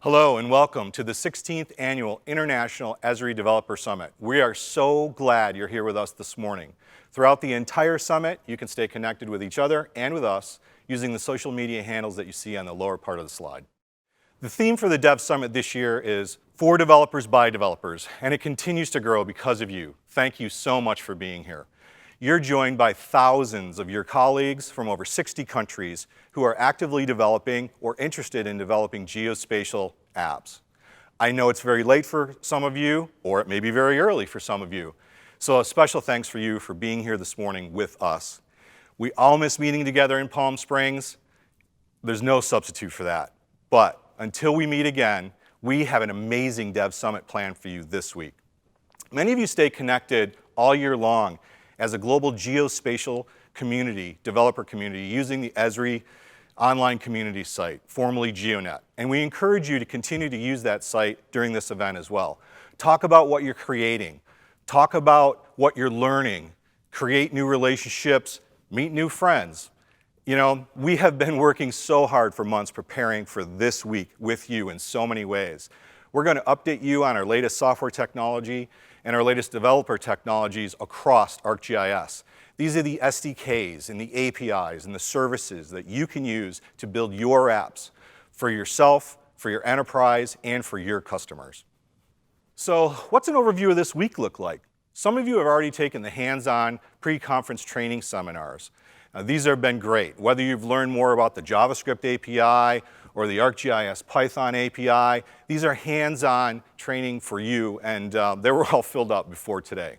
Hello and welcome to the 16th Annual International Esri Developer Summit. We are so glad you're here with us this morning. Throughout the entire summit, you can stay connected with each other and with us using the social media handles that you see on the lower part of the slide. The theme for the DevSummit this year is For Developers by Developers, and it continues to grow because of you. Thank you so much for being here. You're joined by thousands of your colleagues from over 60 countries who are actively developing or interested in developing geospatial apps. I know it's very late for some of you, or it may be very early for some of you. So a special thanks for you for being here this morning with us. We all miss meeting together in Palm Springs. There's no substitute for that. But until we meet again, we have an amazing DevSummit planned for you this week. Many of you stay connected all year long as a global geospatial community, developer community, using the Esri online community site, formerly GeoNet. And we encourage you to continue to use that site during this event as well. Talk about what you're creating. Talk about what you're learning. Create new relationships. Meet new friends. You know, we have been working so hard for months preparing for this week with you in so many ways. We're going to update you on our latest software technology and our latest developer technologies across ArcGIS. These are the SDKs and the APIs and the services that you can use to build your apps for yourself, for your enterprise, and for your customers. So what's an overview of this week look like? Some of you have already taken the hands-on pre-conference training seminars. These have been great. Whether you've learned more about the JavaScript API or the ArcGIS Python API, these are hands-on training for you, and they were all filled up before today.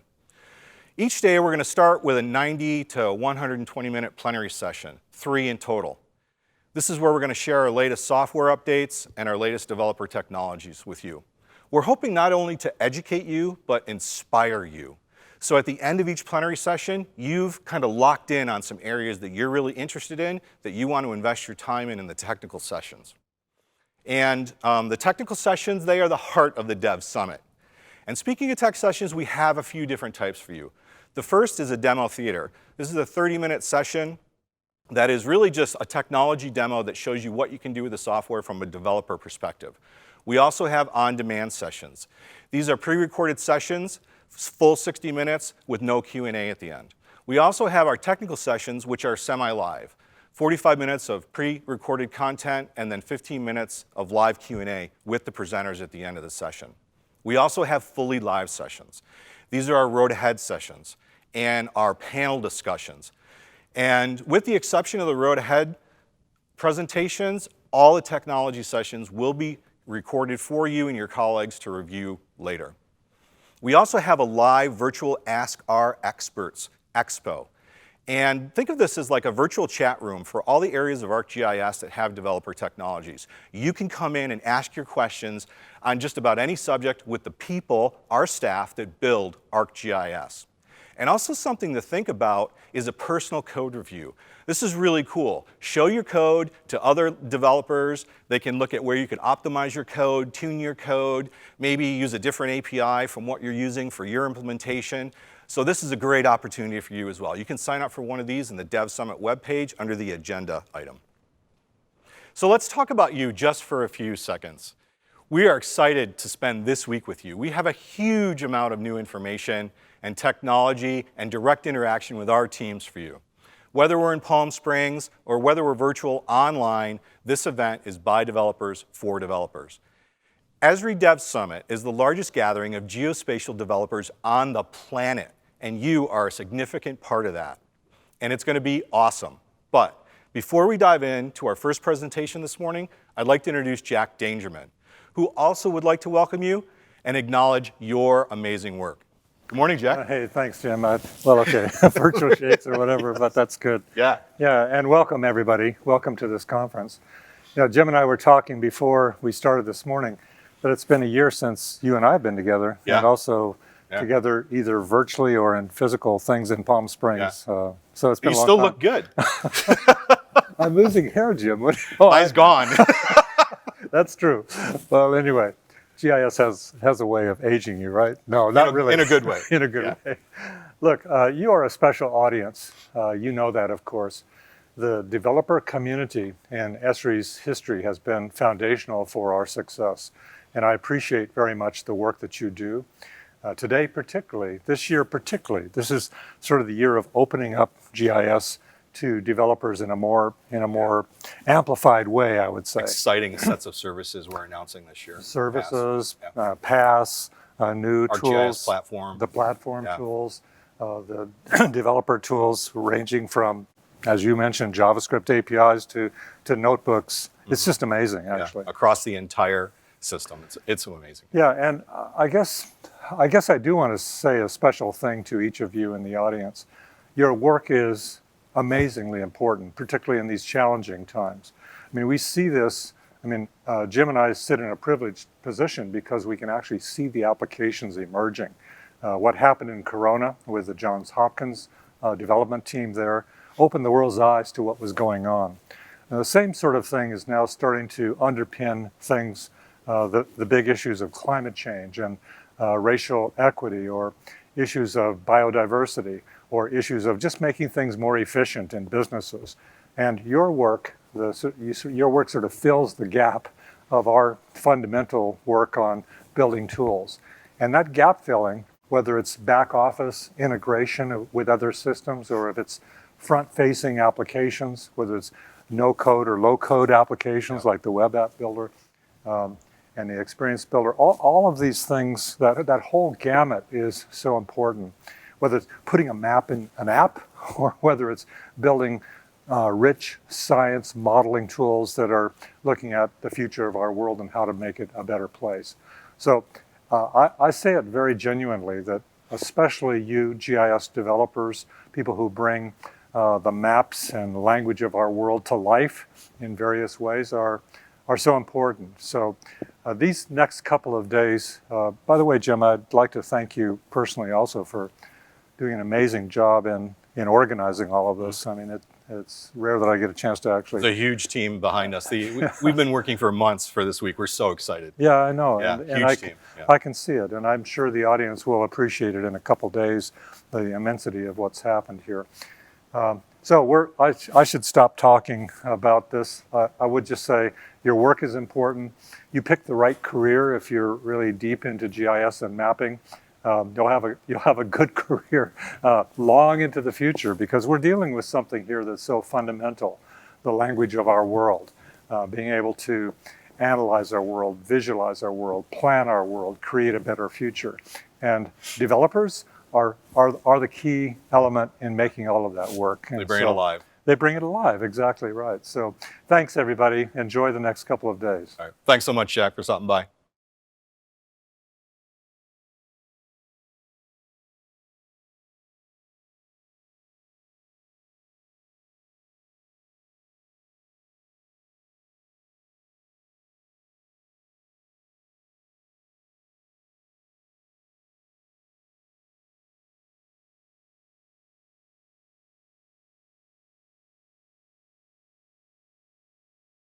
Each day we're going to start with a 90 to 120-minute plenary session, 3 in total. This is where we're going to share our latest software updates and our latest developer technologies with you. We're hoping not only to educate you, but inspire you. So at the end of each plenary session, you've kind of locked in on some areas that you're really interested in, that you want to invest your time in the technical sessions. And the technical sessions, they are the heart of the DevSummit. And speaking of tech sessions, we have a few different types for you. The first is a demo theater. This is a 30-minute session that is really just a technology demo that shows you what you can do with the software from a developer perspective. We also have on-demand sessions. These are pre-recorded sessions, full 60 minutes with no Q&A at the end. We also have our technical sessions, which are semi-live. 45 minutes of pre-recorded content and then 15 minutes of live Q&A with the presenters at the end of the session. We also have fully live sessions. These are our road ahead sessions and our panel discussions. And with the exception of the road ahead presentations, all the technology sessions will be recorded for you and your colleagues to review later. We also have a live virtual Ask Our Experts Expo. And think of this as like a virtual chat room for all the areas of ArcGIS that have developer technologies. You can come in and ask your questions on just about any subject with the people, our staff, that build ArcGIS. And also something to think about is a personal code review. This is really cool. Show your code to other developers. They can look at where you can optimize your code, tune your code, maybe use a different API from what you're using for your implementation. So this is a great opportunity for you as well. You can sign up for one of these in the DevSummit webpage under the agenda item. So let's talk about you just for a few seconds. We are excited to spend this week with you. We have a huge amount of new information and technology and direct interaction with our teams for you. Whether we're in Palm Springs or whether we're virtual online, this event is by developers for developers. Esri DevSummit is the largest gathering of geospatial developers on the planet, and you are a significant part of that. And it's going to be awesome. But before we dive into our first presentation this morning, I'd like to introduce Jack Dangerman, who also would like to welcome you and acknowledge your amazing work. Good morning, Jack. Hey, thanks, Jim. Well, okay, virtual shakes or whatever, but that's good. Yeah. Yeah, and welcome, everybody. Welcome to this conference. You know, Jim and I were talking before we started this morning that it's been a year since you and I have been together, and also together either virtually or in physical things in Palm Springs. Yeah. So it's been you a long still time. Look good. I'm losing hair, Jim. Mine's gone. That's true. Well, anyway. GIS has a way of aging you, right? No, not really. In a good way. In a good way. Look, you are a special audience. You know that, of course. The developer community and Esri's history has been foundational for our success. And I appreciate very much the work that you do. Today particularly, this year particularly, this is sort of the year of opening up GIS to developers in a more amplified way, I would say. Exciting sets of services we're announcing this year. Services, PaaS, new our tools, GIS platform. the platform tools, the developer tools ranging from, as you mentioned, JavaScript APIs to notebooks. It's just amazing, actually. Across the entire system, it's amazing. Yeah, and I guess I do want to say a special thing to each of you in the audience. Your work is amazingly important, particularly in these challenging times. I mean, we see this. I mean, Jim and I sit in a privileged position because we can actually see the applications emerging. What happened in Corona with the Johns Hopkins development team there opened the world's eyes to what was going on. And the same sort of thing is now starting to underpin things, the big issues of climate change and racial equity, or issues of biodiversity, or issues of just making things more efficient in businesses. And your work, your work sort of fills the gap of our fundamental work on building tools. And that gap filling, whether it's back office integration with other systems, or if it's front-facing applications, whether it's no-code or low-code applications like the web app builder and the experience builder, all of these things, that whole gamut is so important. Whether it's putting a map in an app, or whether it's building rich science modeling tools that are looking at the future of our world and how to make it a better place. So I say it very genuinely that especially you GIS developers, people who bring the maps and language of our world to life in various ways are so important. So these next couple of days, by the way, Jim, I'd like to thank you personally also for doing an amazing job in organizing all of this. I mean, it's rare that I get a chance to actually. It's a huge team behind us. We've been working for months for this week. We're so excited. Yeah, I know. Yeah, and huge team. Yeah. I can see it, and I'm sure the audience will appreciate it in a couple days, the immensity of what's happened here. So I should stop talking about this. I would just say your work is important. You picked the right career if you're really deep into GIS and mapping. You'll have a good career long into the future, because we're dealing with something here that's so fundamental, the language of our world, being able to analyze our world, visualize our world, plan our world, create a better future. And developers are the key element in making all of that work. And they bring it alive. They bring it alive, exactly right. So thanks, everybody. Enjoy the next couple of days. All right. Thanks so much, Jack, for stopping by.